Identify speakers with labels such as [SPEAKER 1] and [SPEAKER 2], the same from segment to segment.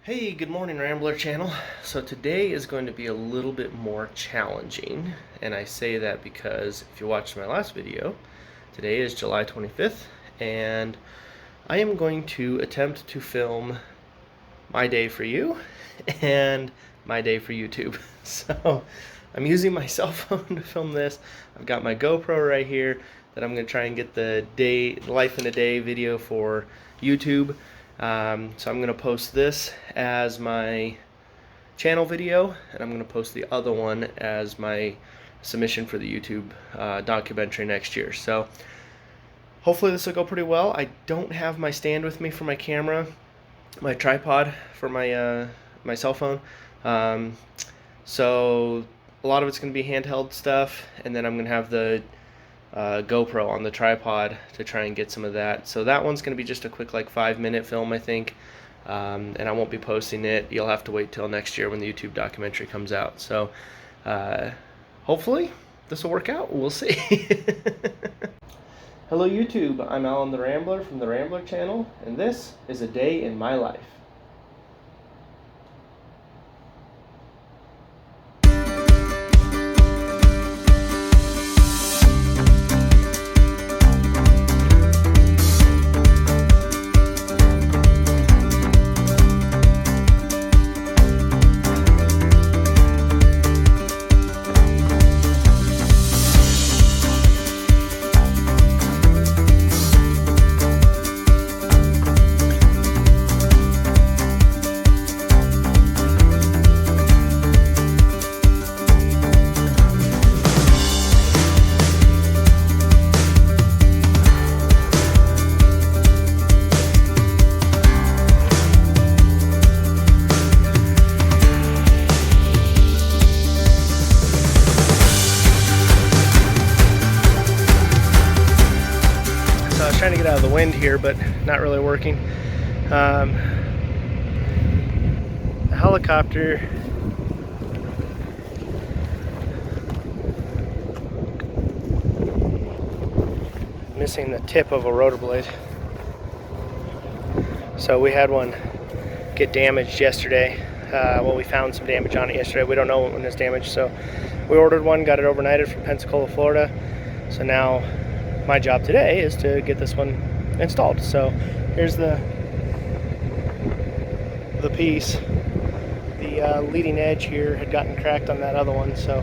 [SPEAKER 1] Hey, good morning, Rambler channel. So today is going to be a little bit more challenging, and I say that because if you watched my last video, today is July 25th, and I am going to attempt to film my day for you and my day for YouTube. So I'm using my cell phone to film this. I've got my GoPro right here that I'm going to try and get the life in a day video for YouTube. So I'm going to post this as my channel video, and I'm going to post the other one as my submission for the YouTube documentary next year. So hopefully this will go pretty well. I don't have my stand with me for my camera, my tripod for my my cell phone. So a lot of it's going to be handheld stuff, and then I'm going to have the GoPro on the tripod to try and get some of that. So that one's going to be just a quick 5-minute film, I think, and I won't be posting it. You'll have to wait till next year when the YouTube documentary comes out. So hopefully this will work out. We'll see. Hello YouTube, I'm Alan the Rambler from the Rambler channel, and this is a day in my life. Trying to get out of the wind here, but not really working. The helicopter missing the tip of a rotor blade. So we had one get damaged yesterday. Well, we found some damage on it yesterday. We don't know when it's damaged, so we ordered one, got it overnighted from Pensacola, Florida. So now my job today is to get this one installed. So here's the piece. The leading edge here had gotten cracked on that other one, so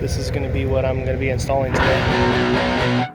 [SPEAKER 1] this is going to be what I'm going to be installing today.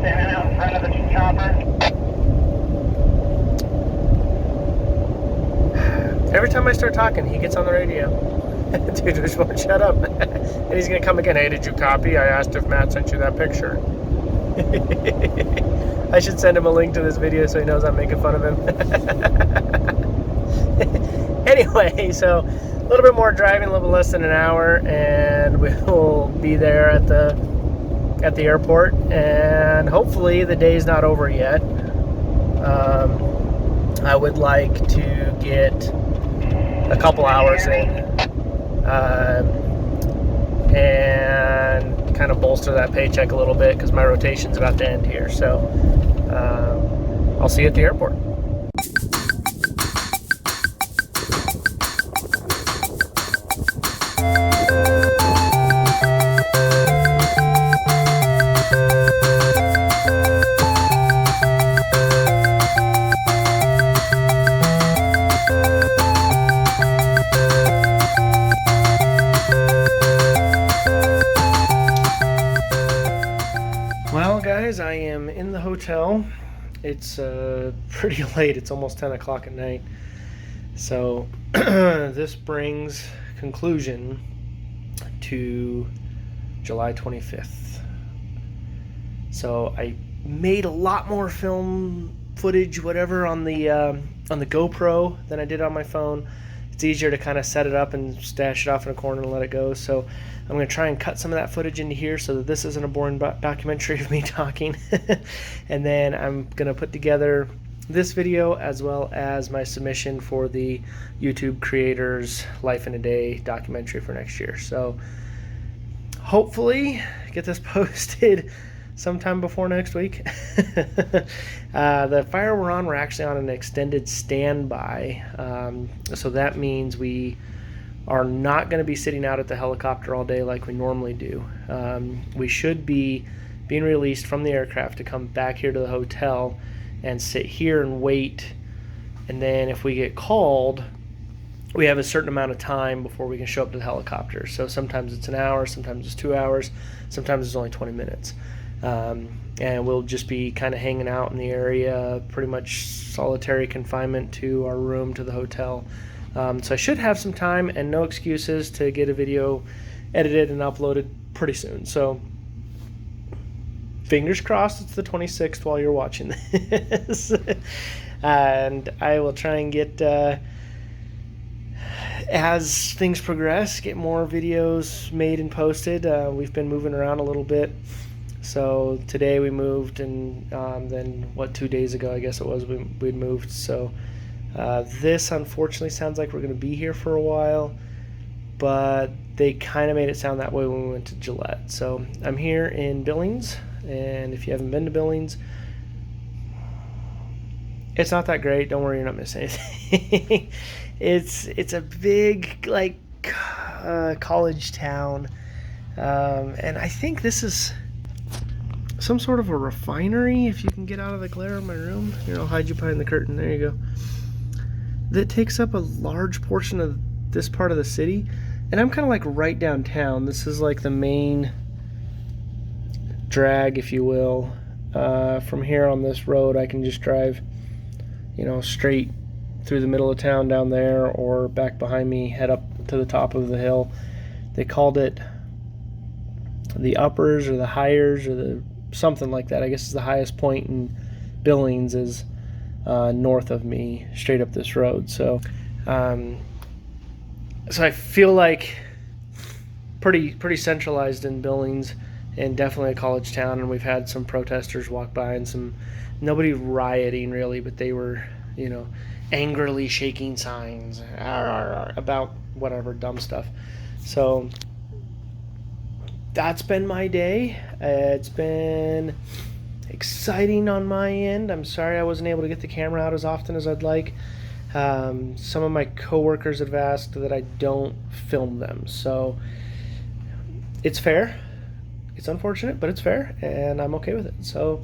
[SPEAKER 2] standing out in front of the chopper.
[SPEAKER 1] Every time I start talking, he gets on the radio. Dude, just won't shut up. And he's gonna come again. Hey, did you copy? I asked if Matt sent you that picture. I should send him a link to this video so he knows I'm making fun of him. Anyway, so a little bit more driving, a little bit less than an hour, and we'll be there at the airport. And hopefully the day's not over yet. I would like to get a couple hours in and kind of bolster that paycheck a little bit because my rotation's about to end here. So I'll see you at the airport. Well, guys, I am in the hotel. It's pretty late. It's almost 10 o'clock at night. So this brings conclusion to July 25th. So I made a lot more film footage, whatever, on the GoPro than I did on my phone. It's easier to kind of set it up and stash it off in a corner and let it go. So I'm going to try and cut some of that footage into here so that this isn't a boring documentary of me talking. And then I'm going to put together this video as well as my submission for the YouTube Creators Life in a Day documentary for next year. So hopefully get this posted sometime before next week. The fire we're on, we're actually on an extended standby. So that means we are not going to be sitting out at the helicopter all day like we normally do. We should be being released from the aircraft to come back here to the hotel and sit here and wait. And then if we get called, we have a certain amount of time before we can show up to the helicopter. So sometimes it's an hour, sometimes it's 2 hours, sometimes it's only 20 minutes. And we'll just be kind of hanging out in the area, pretty much solitary confinement to our room, to the hotel. So I should have some time and no excuses to get a video edited and uploaded pretty soon. So fingers crossed it's the 26th while you're watching this. And I will try and get, as things progress, get more videos made and posted. We've been moving around a little bit. So today we moved, and then 2 days ago I guess it was we'd moved. So this unfortunately sounds like we're going to be here for a while, but they kind of made it sound that way when we went to Gillette. So I'm here in Billings, and if you haven't been to Billings, it's not that great. Don't worry, you're not missing anything. It's a big college town, and I think this is some sort of a refinery, if you can get out of the glare of my room. Here, I'll hide you behind the curtain. There you go. That takes up a large portion of this part of the city. And I'm kind of like right downtown. This is like the main drag, if you will. From here on this road, I can just drive, straight through the middle of town down there, or back behind me, head up to the top of the hill. They called it the uppers or the highers or the something like that. I guess it's the highest point in Billings is north of me, straight up this road. So so I feel like pretty centralized in Billings, and definitely a college town. And we've had some protesters walk by, and nobody rioting really, but they were angrily shaking signs about whatever dumb stuff. So that's been my day. It's been exciting on my end. I'm sorry I wasn't able to get the camera out as often as I'd like. Some of my coworkers have asked that I don't film them, so it's fair. It's unfortunate, but it's fair, and I'm okay with it. So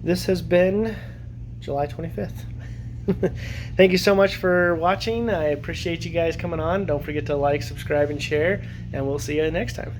[SPEAKER 1] this has been July 25th. Thank you so much for watching. I appreciate you guys coming on. Don't forget to like, subscribe, and share, and we'll see you next time.